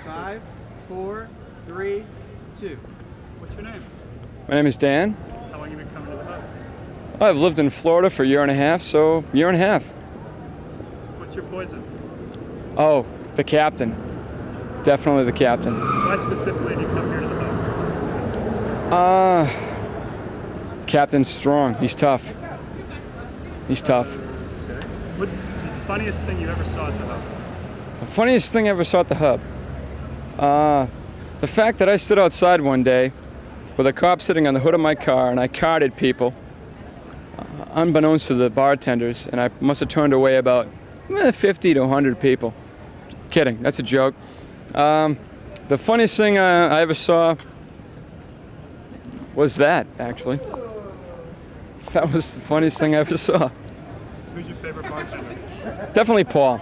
5, 4, 3, 2. What's your name? My name is Dan. How long have you been coming to the hub? I've lived in Florida for a year and a half, so year and a half. What's your poison? Oh, the captain. Definitely the captain. Why specifically do you come here to the hub? Captain's strong. He's tough. He's tough. Okay. What's the funniest thing you ever saw at the hub? The funniest thing I ever saw at the hub? The fact that I stood outside one day with a cop sitting on the hood of my car and I carded people, unbeknownst to the bartenders, and I must have turned away about 50 to 100 people. Kidding, that's a joke. The funniest thing I ever saw was that, actually. That was the funniest thing I ever saw. Who's your favorite bartender? Definitely Paul.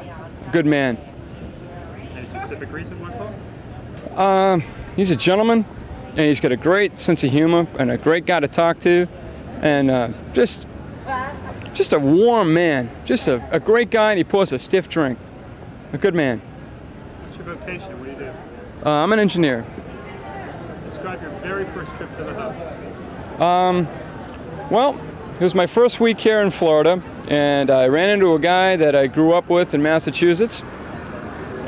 Good man. Any specific reason why Paul? He's a gentleman, and he's got a great sense of humor and a great guy to talk to, and just a warm man. Just a great guy, and he pours a stiff drink. A good man. What's your vocation? What do you do? I'm an engineer. Describe your very first trip to the hub. Well, it was my first week here in Florida, and I ran into a guy that I grew up with in Massachusetts,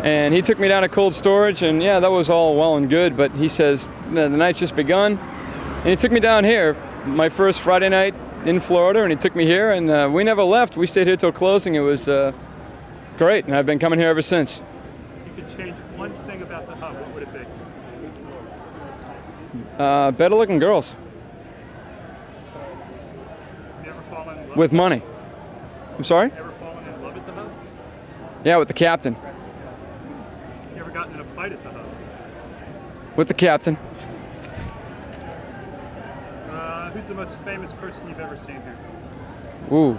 and he took me down to cold storage, and yeah, that was all well and good, but he says, the night's just begun, and he took me down here, my first Friday night in Florida, and he took me here, and we never left. We stayed here till closing. It was great, and I've been coming here ever since. If you could change one thing about the hub, what would it be? Better looking girls You ever fallen in love? with money. I'm sorry? You ever fallen in love at the hub? Yeah, with the captain. You ever gotten in a fight at the hub? With the captain. Who's the most famous person you've ever seen here? Ooh.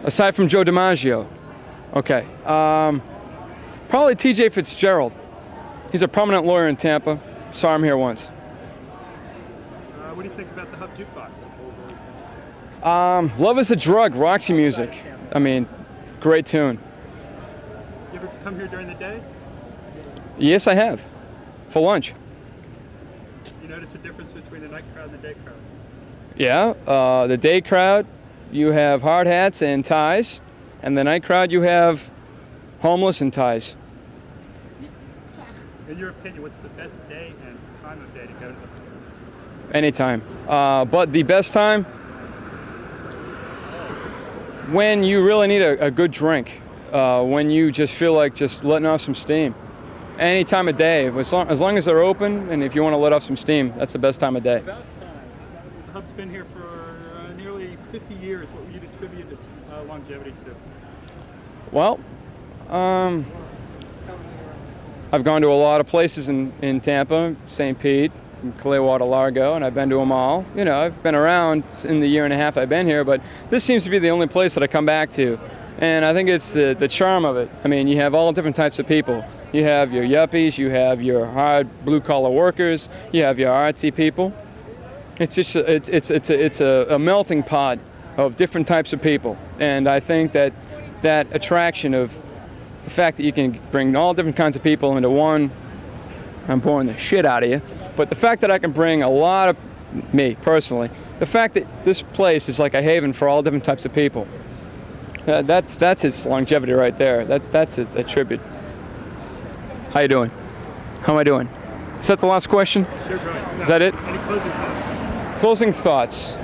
Aside from Joe DiMaggio. Okay. Probably T.J. Fitzgerald. He's a prominent lawyer in Tampa. Saw him here once. What do you think about the hub jukebox? Love is a Drug, Roxy Music. I mean, great tune. You ever come here during the day? Yes, I have. For lunch. You notice a difference between the night crowd and the day crowd? Yeah. The day crowd, you have hard hats and ties. And the night crowd, you have homeless and ties. In your opinion, what's the best day and time of day to go to the hub? Anytime. But the best time, when you really need a good drink, when you just feel like just letting off some steam. Any time of day, as long as they're open, and if you want to let off some steam, that's the best time of day. About time. The hub's been here for nearly 50 years. What would you attribute its longevity to? Well, I've gone to a lot of places in Tampa, St. Pete, Clearwater, Largo, and I've been to them all. You know, I've been around in the year and a half I've been here, but this seems to be the only place that I come back to. And I think it's the charm of it. I mean, you have all different types of people. You have your yuppies, you have your hard blue-collar workers, you have your artsy people. It's just it's a melting pot of different types of people. And I think that attraction of the fact that you can bring all different kinds of people into one, I'm boring the shit out of you, but the fact that I can bring a lot of, me personally, the fact that this place is like a haven for all different types of people, that's its longevity right there. That's a tribute. How you doing? How am I doing? Is that the last question? Sure, go ahead. Is that it? Any closing thoughts? Closing thoughts.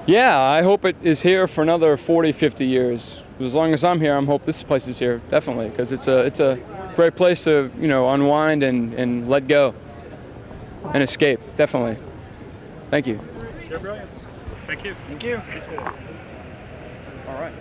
Yeah, I hope it is here for another 40, 50 years. As long as I'm here, I hope this place is here, definitely, because it's a great place to, unwind and let go and escape, definitely. Thank you. Sure, brilliant. Thank you. Thank you. Appreciate it. All right.